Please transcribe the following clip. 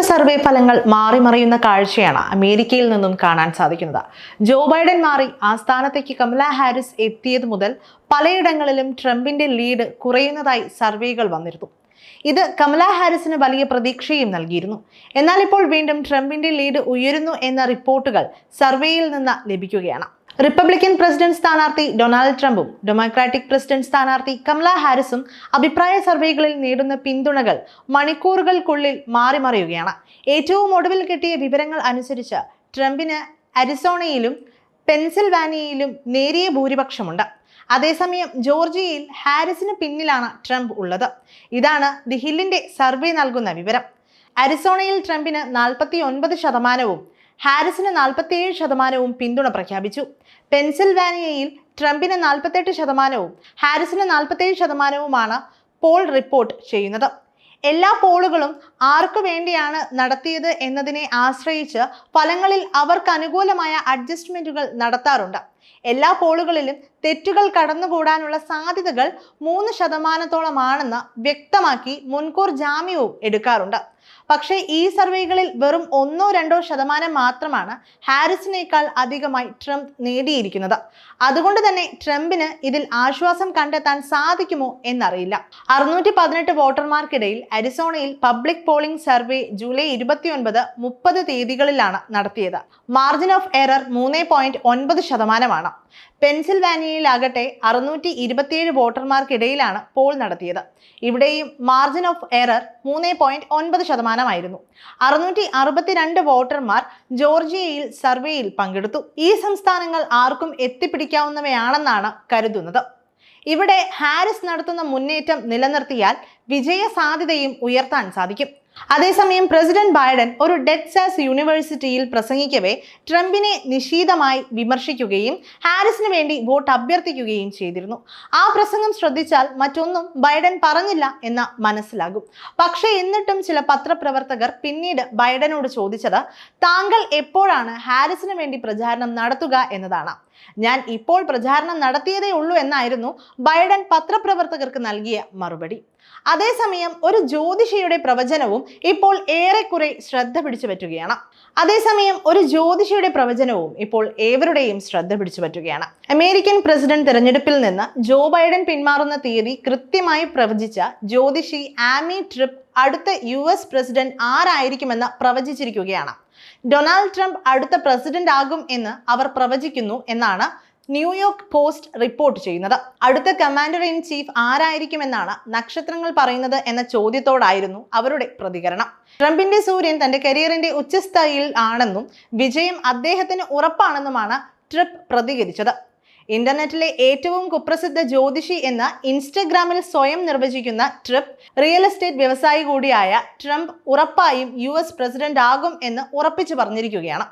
Survey ഫലങ്ങൾ മാറിമറിയുന്ന കാഴ്ചയാണ് അമേരിക്കയിൽ നിന്നും കാണാൻ സാധിക്കുന്നത്. ജോ ബൈഡൻ മാറി ആ സ്ഥാനത്തേക്ക് കമല ഹാരിസ് എത്തിയത് മുതൽ പലയിടങ്ങളിലും ട്രംപിന്റെ ലീഡ് കുറയുന്നതായി സർവേകൾ വന്നിരുന്നു. ഇത് കമല ഹാരിസിന് വലിയ പ്രതീക്ഷയും നൽകിയിരുന്നു. എന്നാൽ ഇപ്പോൾ വീണ്ടും ട്രംപിന്റെ ലീഡ് ഉയരുന്നു എന്ന റിപ്പോർട്ടുകൾ സർവേയിൽ നിന്ന് ലഭിക്കുകയാണ്. റിപ്പബ്ലിക്കൻ പ്രസിഡന്റ് സ്ഥാനാർത്ഥി ഡൊണാൾഡ് ട്രംപും ഡെമോക്രാറ്റിക് പ്രസിഡന്റ് സ്ഥാനാർത്ഥി കമല ഹാരിസും അഭിപ്രായ സർവേകളിൽ നേടുന്ന പിന്തുണകൾ മണിക്കൂറുകൾക്കുള്ളിൽ മാറിമറിയുകയാണ്. ഏറ്റവും ഒടുവിൽ കിട്ടിയ വിവരങ്ങൾ അനുസരിച്ച് ട്രംപിന് അരിസോണയിലും പെൻസിൽവാനിയയിലും നേരിയ ഭൂരിപക്ഷമുണ്ട്. അതേസമയം ജോർജിയയിൽ ഹാരിസിന് പിന്നിലാണ് ട്രംപ് ഉള്ളത്. ഇതാണ് ദി ഹില്ലിന്റെ സർവേ നൽകുന്ന വിവരം. അരിസോണയിൽ ട്രംപിന് 49%, ഹാരിസിന് 47% പിന്തുണ പ്രഖ്യാപിച്ചു. പെൻസിൽവാനിയയിൽ ട്രംപിന് 48%, ഹാരിസിന് 47%മാണ് പോൾ റിപ്പോർട്ട് ചെയ്യുന്നത്. എല്ലാ പോളുകളും ആർക്കു വേണ്ടിയാണ് നടത്തിയത് എന്നതിനെ ആശ്രയിച്ച് ഫലങ്ങളിൽ അവർക്ക് അനുകൂലമായ അഡ്ജസ്റ്റ്മെന്റുകൾ നടത്താറുണ്ട്. എല്ലാ പോളുകളിലും തെറ്റുകൾ കടന്നുകൂടാനുള്ള സാധ്യതകൾ 3%-ഓളമാണെന്ന് വ്യക്തമാക്കി മുൻകൂർ ജാമ്യവും എടുക്കാറുണ്ട്. പക്ഷേ ഈ സർവേകളിൽ വെറും 1-2% മാത്രമാണ് ഹാരിസിനേക്കാൾ അധികമായി ട്രംപ് നേടിയിരിക്കുന്നത്. അതുകൊണ്ട് തന്നെ ട്രംപിന് ഇതിൽ ആശ്വാസം കണ്ടെത്താൻ സാധിക്കുമോ എന്നറിയില്ല. 618 വോട്ടർമാർക്കിടയിൽ അരിസോണയിൽ പബ്ലിക് പോളിംഗ് സർവേ ജൂലൈ 29-30 തീയതികളിലാണ് നടത്തിയത്. Margin of error 3.9%. പെൻസിൽവാനിയയിലാകട്ടെ 627 വോട്ടർമാർക്കിടയിലാണ് പോൾ നടത്തിയത്. ഇവിടെയും മാർജിൻ ഓഫ് എറർ 3.9%. 662 വോട്ടർമാർ ജോർജിയയിൽ സർവേയിൽ പങ്കെടുത്തു. ഈ സംസ്ഥാനങ്ങൾ ആർക്കും എത്തിപ്പിടിക്കാവുന്നവയാണെന്നാണ് കരുതുന്നത്. ഇവിടെ ഹാരിസ് നടത്തുന്ന മുന്നേറ്റം നിലനിർത്തിയാൽ വിജയ സാധ്യതയും ഉയർത്താൻ സാധിക്കും. അതേസമയം പ്രസിഡന്റ് ബൈഡൻ ഒരു ടെക്സാസ് യൂണിവേഴ്സിറ്റിയിൽ പ്രസംഗിക്കവേ ട്രംപിനെ നിശിതമായി വിമർശിക്കുകയും ഹാരിസിന് വേണ്ടി വോട്ട് അഭ്യർത്ഥിക്കുകയും ചെയ്തിരുന്നു. ആ പ്രസംഗം ശ്രദ്ധിച്ചാൽ മറ്റൊന്നും ബൈഡൻ പറഞ്ഞില്ല എന്ന് മനസ്സിലാകും. പക്ഷേ എന്നിട്ടും ചില പത്രപ്രവർത്തകർ പിന്നീട് ബൈഡനോട് ചോദിച്ചത് താങ്കൾ എപ്പോഴാണ് ഹാരിസിന് വേണ്ടി പ്രചാരണം നടത്തുക എന്നതാണ്. ഞാൻ ഇപ്പോൾ പ്രചാരണം നടത്തിയതേ ഉള്ളൂ എന്നായിരുന്നു ബൈഡൻ പത്രപ്രവർത്തകർക്ക് നൽകിയ മറുപടി. അതേസമയം ഒരു ജ്യോതിഷിയുടെ പ്രവചനവും ഇപ്പോൾ ഏറെക്കുറെ ശ്രദ്ധ പിടിച്ചു പറ്റുകയാണ്. അമേരിക്കൻ പ്രസിഡന്റ് തെരഞ്ഞെടുപ്പിൽ നിന്ന് ജോ ബൈഡൻ പിന്മാറുന്ന തീയതി കൃത്യമായി പ്രവചിച്ച ജ്യോതിഷി ആമി ട്രിപ്പ് അടുത്ത US പ്രസിഡന്റ് ആരായിരിക്കുമെന്ന് പ്രവചിച്ചിരിക്കുകയാണ്. ഡൊണാൾഡ് ട്രംപ് അടുത്ത പ്രസിഡന്റ് ആകും എന്ന് അവർ പ്രവചിക്കുന്നു എന്നാണ് ന്യൂയോർക്ക് പോസ്റ്റ് റിപ്പോർട്ട് ചെയ്യുന്നത്. അടുത്ത കമാൻഡർ ഇൻ ചീഫ് ആരായിരിക്കുമെന്നാണ് നക്ഷത്രങ്ങൾ പറയുന്നത് എന്ന ചോദ്യത്തോടായിരുന്നു അവരുടെ പ്രതികരണം. ട്രംപിന്റെ സൂര്യൻ തന്റെ കരിയറിന്റെ ഉച്ചസ്ഥായിയിൽ ആണെന്നും വിജയം അദ്ദേഹത്തിന് ഉറപ്പാണെന്നുമാണ് ട്രംപ് പ്രതികരിച്ചത്. ഇന്റർനെറ്റിലെ ഏറ്റവും കുപ്രസിദ്ധ ജ്യോതിഷി എന്ന് ഇൻസ്റ്റഗ്രാമിൽ സ്വയം നിർവചിക്കുന്ന ട്രംപ് റിയൽ എസ്റ്റേറ്റ് വ്യവസായി കൂടിയായ ട്രംപ് ഉറപ്പായും US പ്രസിഡന്റ് ആകും എന്ന് ഉറപ്പിച്ചു പറഞ്ഞിരിക്കുകയാണ്.